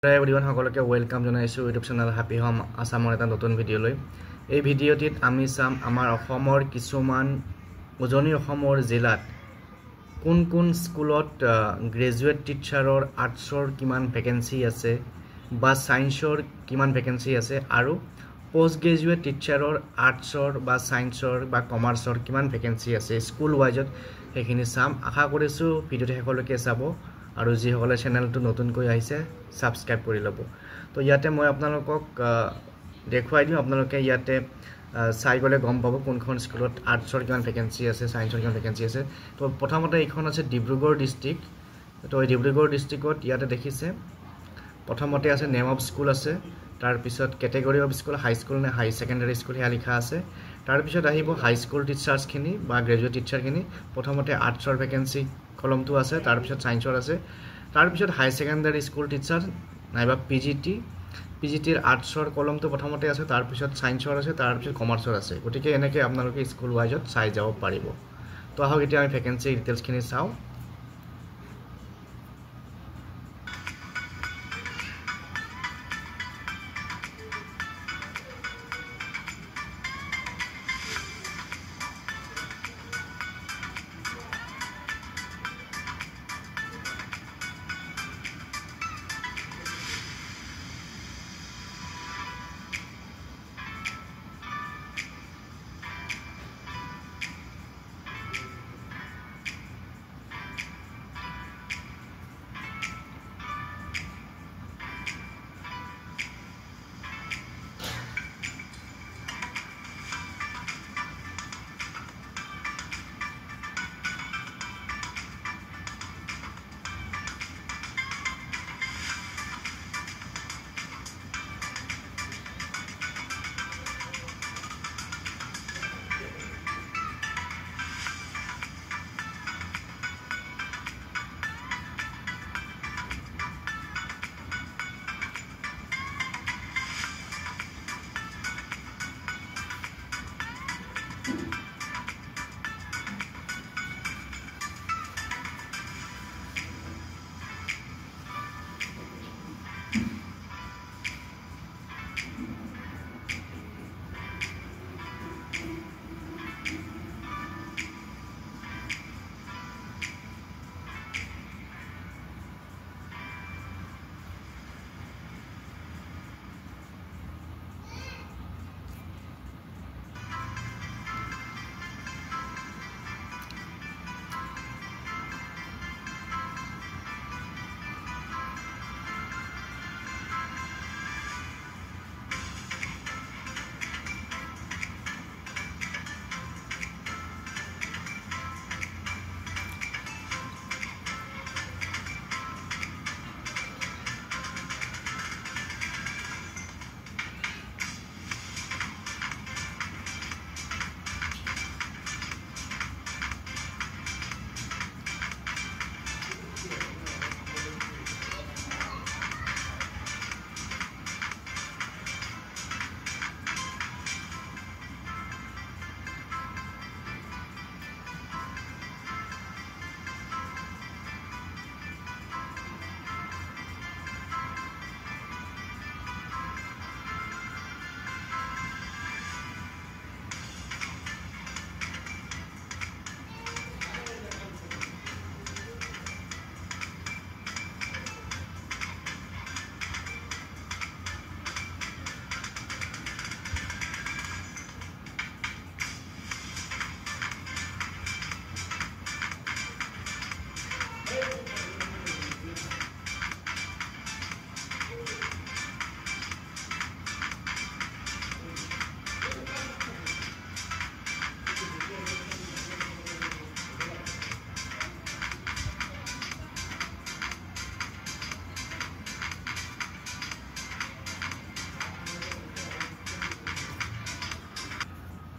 Everyone সকলোকে welcome জনাইছো YouTube channel happy home আসামৰ এটা নতুন ভিডিও লৈ এই ভিডিওটিত আমি চাম আমাৰ অসমৰ কিছুমান উজনি অসমৰ জিলাত কোন কোন স্কুলত গ্ৰেজুৱেট টিচাৰৰ আৰ্টছৰ কিমান ভ্যাকেন্সি আছে বা সায়েন্সৰ কিমান ভ্যাকেন্সি আছে আৰু পোষ্ট গ্ৰেজুৱেট টিচাৰৰ আৰ্টছৰ বা সায়েন্সৰ বা কমাৰ্চৰ কিমান ভ্যাকেন্সি আছে স্কুল ওয়াইজত হেখিনি চাম আশা কৰিছো ভিডিওটো সকলোকে চাব আৰু যি সকলে চেনেলটো নতুনকৈ আহিছে সাবস্ক্ৰাইব কৰি লব তো ইয়াতে মই আপোনালোকক দেখুৱাই দিম আপোনালোকে ইয়াতে চাই গলে গম পাব কোনখন স্কুলত আৰ্টছৰ কিমান ভ্যাকেন্সি আছে সায়েন্সৰ কিমান ভ্যাকেন্সি আছে তো প্ৰথমতে এইখন আছে ডিব্ৰুগড় ডিস্ট্ৰিক্ট তো এই ডিব্ৰুগড় ডিস্ট্ৰিক্টত ইয়াতে দেখিছে প্ৰথমতে আছে নেম অফ স্কুল আছে তাৰ পিছত ক্যাটেগৰি অফ স্কুল হাই স্কুল নে হাই সেকেন্ডাৰী স্কুল হেয়া লিখা আছে তাৰ পিছত আহিব হাই স্কুল টিচাৰ্স খিনি বা গ্ৰেজুৱেট টিচাৰ খিনি প্ৰথমতে আৰ্টছৰ ভ্যাকেন্সি কলমটো আছে তাৰ পিছত সায়েন্সৰ আছে তাৰ পিছত হাই সেকেন্ডাৰী স্কুল টিচাৰ নাইবা পিজিটিৰ আৰ্টছৰ কলমটো প্ৰথমতে আছে তাৰ পিছত সায়েন্সৰ আছে তাৰ পিছত কমাৰ্চৰ আছে গতিকে এনেকৈ আপোনালোকে স্কুল ওয়াইজত চাই যাব পাৰিব তো আহক এতিয়া আমি ভ্যাকেন্সি ডিটেইলছ খিনি চাও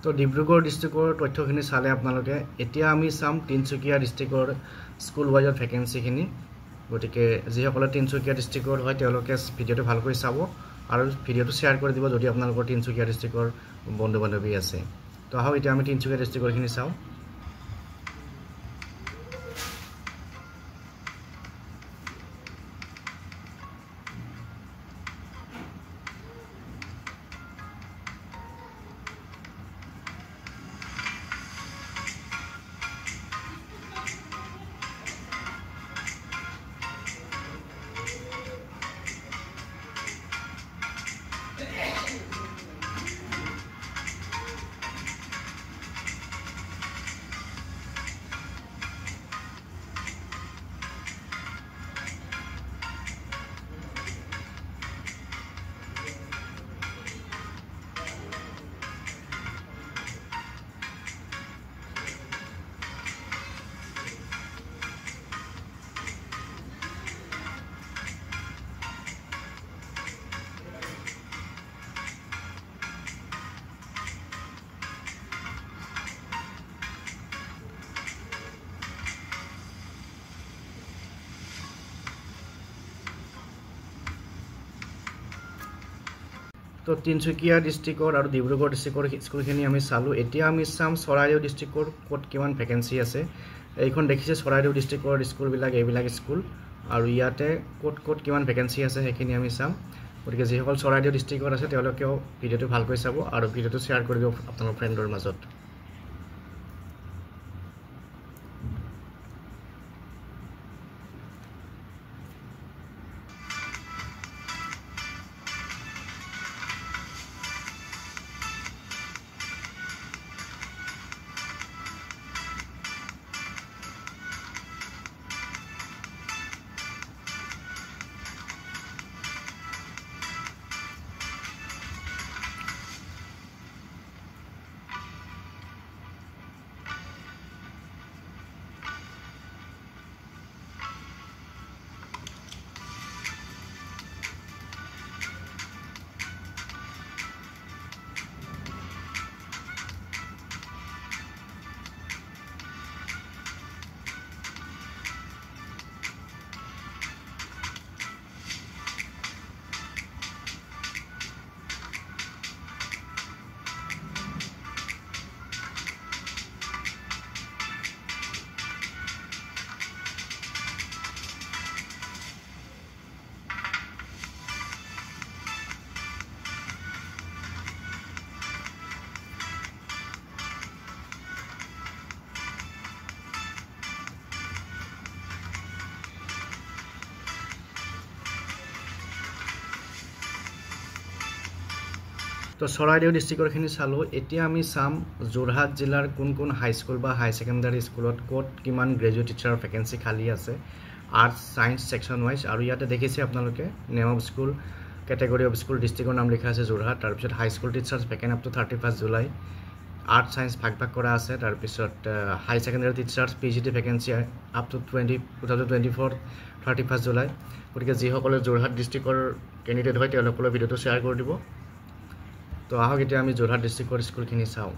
তো ডিব্ৰুগড় ডিস্ট্ৰিক্টৰ তথ্যখিনি চালে আপোনালোকে এতিয়া আমি চাম তিনচুকীয়া ডিস্ট্ৰিক্টৰ স্কুল ওয়াইজত ভ্যাকেন্সিখিনি গতিকে যিসকলে তিনচুকীয়া ডিস্ট্ৰিক্টৰ হয় তেওঁলোকে ভিডিওটো ভালকৈ চাব আৰু ভিডিওটো শেয়াৰ কৰি দিব যদি আপোনালোকৰ তিনচুকীয়া ডিস্ট্ৰিক্টৰ বন্ধু বান্ধৱী আছে তো আহক এতিয়া আমি তিনচুকীয়া ডিস্ট্ৰিক্টৰখিনি চাওঁ তো তিনচুকীয়া ডিস্ট্ৰিক্টৰ আৰু ডিব্ৰুগড় ডিস্ট্ৰিক্টৰ স্কুলখিনি আমি চালোঁ এতিয়া আমি চাম চৰাইদেউ ডিস্ট্ৰিক্টৰ ক'ত কিমান ভেকেঞ্চি আছে এইখন দেখিছে চৰাইদেউ ডিস্ট্ৰিক্টৰ স্কুলবিলাক এইবিলাক স্কুল আৰু ইয়াতে ক'ত কিমান ভেকেঞ্চি আছে সেইখিনি আমি চাম গতিকে যিসকল চৰাইদেউ ডিস্ট্ৰিক্টত আছে তেওঁলোকেও ভিডিঅ'টো ভালকৈ চাব আৰু ভিডিঅ'টো শ্বেয়াৰ কৰি দিব আপোনাৰ ফ্ৰেণ্ডৰ মাজত তো চৰাইদেউ ডিস্ট্ৰিক্টৰখিনি চালোঁ এতিয়া আমি চাম যোৰহাট জিলাৰ কোন হাইস্কুল বা হাই ছেকেণ্ডাৰী স্কুলত ক'ত কিমান গ্ৰেজুৱেট টিচাৰৰ ভেকেঞ্চি খালী আছে আৰ্টছ ছায়েন্স ছেকশ্যন ৱাইজ আৰু ইয়াতে দেখিছে আপোনালোকে name of school category of school ডিস্ট্ৰিক্টৰ নাম লিখা আছে যোৰহাট তাৰপিছত high school teachers vacant up to 31 July arts science ভাগ কৰা আছে তাৰপিছত high secondary teachers PGT vacancy up to 2024 31 July গতিকে যিসকলে যোৰহাট ডিস্ট্ৰিক্টৰ কেণ্ডিডেট হয় তেওঁলোকলৈ ভিডিঅ'টো শ্বেয়াৰ কৰি দিব তো আহক এতিয়া আমি যোৰহাট ডিস্ট্ৰিক্টৰ স্কুলখিনি চাওঁ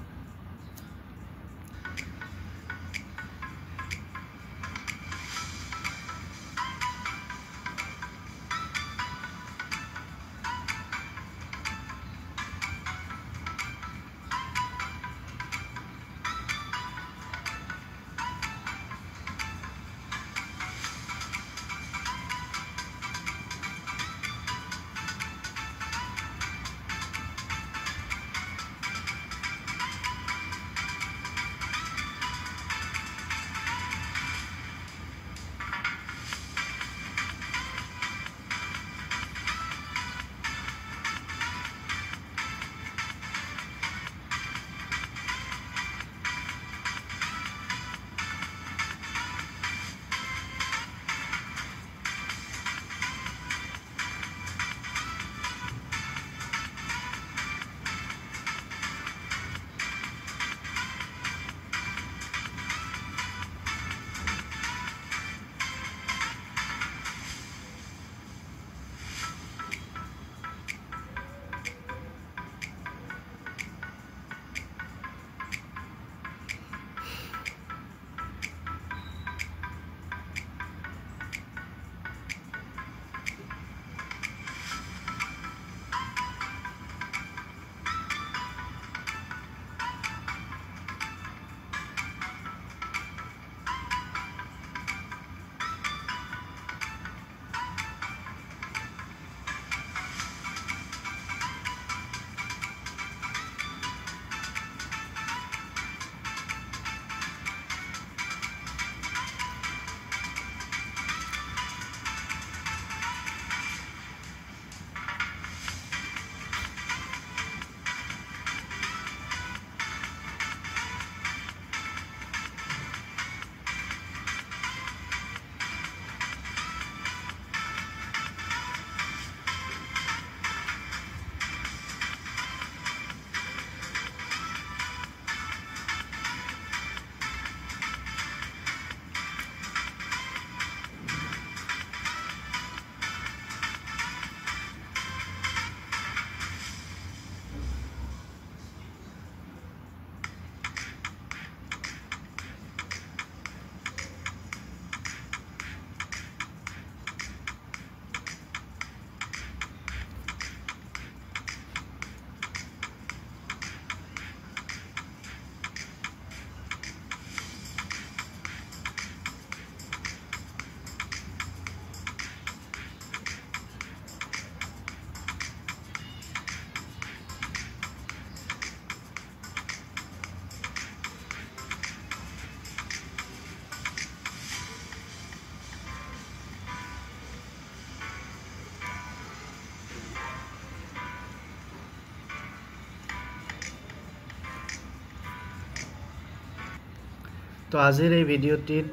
তো আজিৰ এই ভিডিঅ'টিত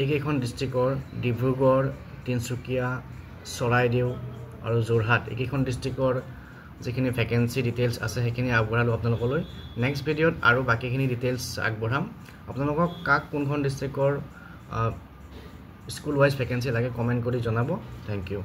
এইকেইখন ডিষ্ট্ৰিক্টৰ ডিব্ৰুগড়, তিনচুকীয়া, চৰাইদেউ আৰু যোৰহাট এইকেইখন ডিষ্ট্ৰিক্টৰ যিখিনি ভেকেন্সি ডিটেইলছ আছে সেইখিনি আগবঢ়ালোঁ আপোনালোকলৈ। নেক্সট ভিডিঅ'ত আৰু বাকীখিনি ডিটেইলছ আগবঢ়াম। আপোনালোকক কাক কোনখন ডিষ্ট্ৰিক্টৰ স্কুল ৱাইজ ভেকেন্সি লাগে কমেণ্ট কৰি জনাব। Thank U.